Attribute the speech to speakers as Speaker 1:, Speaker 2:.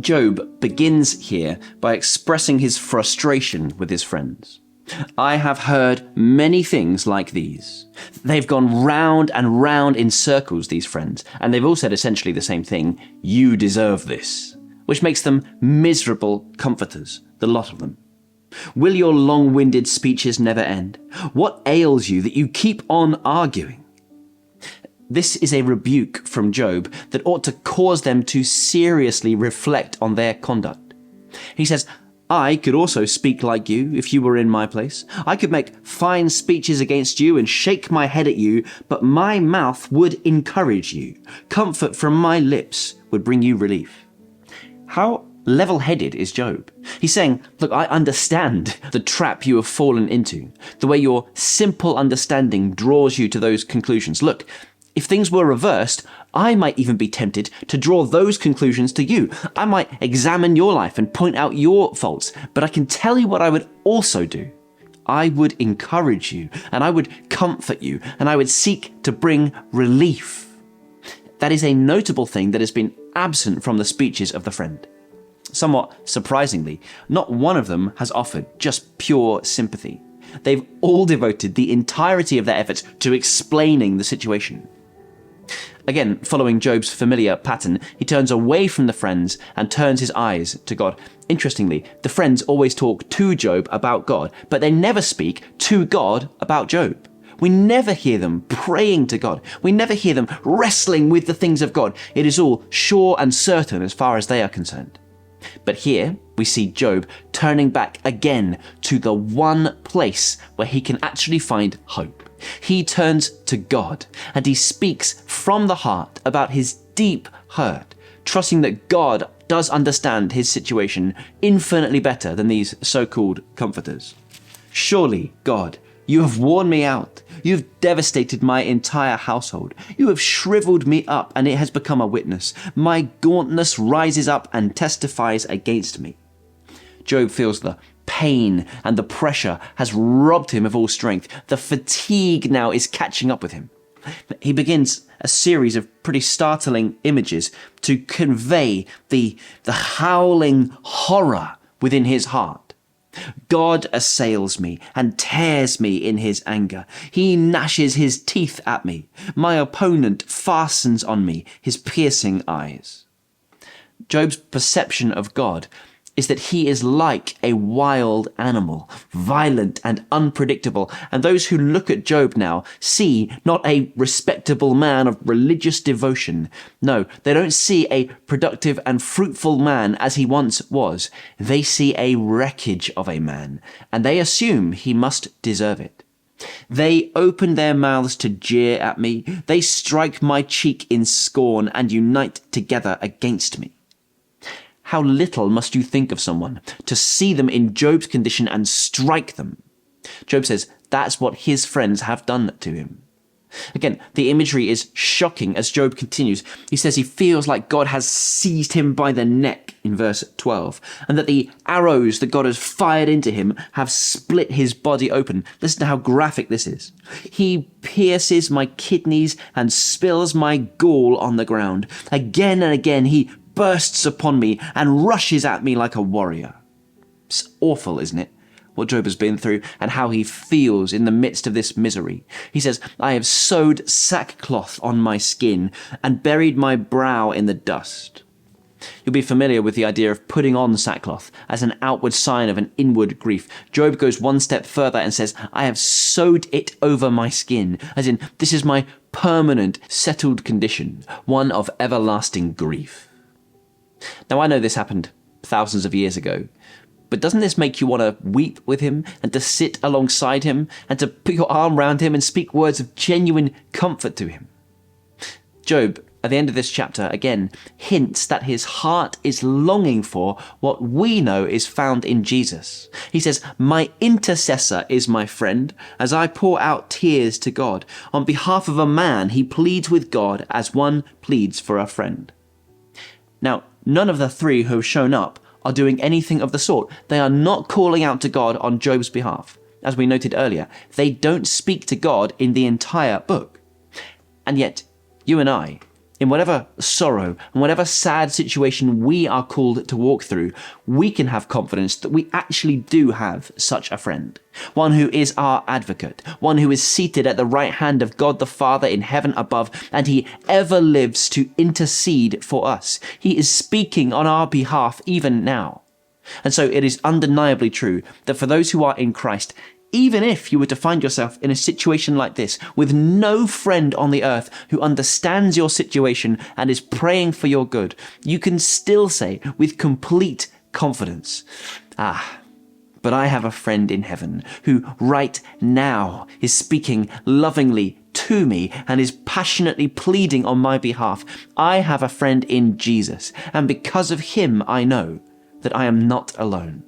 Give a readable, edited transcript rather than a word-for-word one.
Speaker 1: Job begins here by expressing his frustration with his friends. I have heard many things like these. They've gone round and round in circles, these friends, and they've all said essentially the same thing: you deserve this, which makes them miserable comforters, the lot of them. Will your long-winded speeches never end? What ails you that you keep on arguing? This is a rebuke from Job that ought to cause them to seriously reflect on their conduct. He says, I could also speak like you if you were in my place. I could make fine speeches against you and shake my head at you, but my mouth would encourage you. Comfort from my lips would bring you relief. How level-headed is Job? He's saying, look, I understand the trap you have fallen into, the way your simple understanding draws you to those conclusions. Look, if things were reversed, I might even be tempted to draw those conclusions to you. I might examine your life and point out your faults, but I can tell you what I would also do. I would encourage you, and I would comfort you, and I would seek to bring relief. That is a notable thing that has been absent from the speeches of the friend. Somewhat surprisingly, not one of them has offered just pure sympathy. They've all devoted the entirety of their efforts to explaining the situation. Again, following Job's familiar pattern, he turns away from the friends and turns his eyes to God. Interestingly, the friends always talk to Job about God, but they never speak to God about Job. We never hear them praying to God. We never hear them wrestling with the things of God. It is all sure and certain as far as they are concerned. But here we see Job turning back again to the one place where he can actually find hope. He turns to God and he speaks from the heart about his deep hurt, trusting that God does understand his situation infinitely better than these so-called comforters. Surely, God, you have worn me out. You have devastated my entire household. You have shriveled me up, and it has become a witness. My gauntness rises up and testifies against me. Job feels the pain and the pressure has robbed him of all strength. The fatigue now is catching up with him. He begins a series of pretty startling images to convey the howling horror within his heart. God assails me and tears me in his anger. He gnashes his teeth at me. My opponent fastens on me his piercing eyes. Job's perception of God is that he is like a wild animal, violent and unpredictable. And those who look at Job now see not a respectable man of religious devotion. No, they don't see a productive and fruitful man as he once was. They see a wreckage of a man, and they assume he must deserve it. They open their mouths to jeer at me. They strike my cheek in scorn and unite together against me. How little must you think of someone to see them in Job's condition and strike them? Job says that's what his friends have done to him. Again, the imagery is shocking as Job continues. He says he feels like God has seized him by the neck in verse 12, and that the arrows that God has fired into him have split his body open. Listen to how graphic this is. He pierces my kidneys and spills my gall on the ground. Again and again he bursts upon me and rushes at me like a warrior. It's awful, isn't it? What Job has been through and how he feels in the midst of this misery. He says, I have sewed sackcloth on my skin and buried my brow in the dust. You'll be familiar with the idea of putting on sackcloth as an outward sign of an inward grief. Job goes one step further and says, I have sewed it over my skin, as in, this is my permanent, settled condition, one of everlasting grief. Now, I know this happened thousands of years ago, but doesn't this make you want to weep with him and to sit alongside him and to put your arm around him and speak words of genuine comfort to him? Job, at the end of this chapter, again, hints that his heart is longing for what we know is found in Jesus. He says, my intercessor is my friend, as I pour out tears to God. On behalf of a man, he pleads with God as one pleads for a friend. Now, none of the three who have shown up are doing anything of the sort. They are not calling out to God on Job's behalf. As we noted earlier, they don't speak to God in the entire book. And yet, you and I, In whatever sorrow and whatever sad situation we are called to walk through, we can have confidence that we actually do have such a friend. One who is our advocate, one who is seated at the right hand of God the Father in heaven above, and he ever lives to intercede for us. He is speaking on our behalf even now. And so it is undeniably true that for those who are in Christ, even if you were to find yourself in a situation like this, with no friend on the earth who understands your situation and is praying for your good, you can still say with complete confidence, but I have a friend in heaven who right now is speaking lovingly to me and is passionately pleading on my behalf. I have a friend in Jesus, and because of him I know that I am not alone.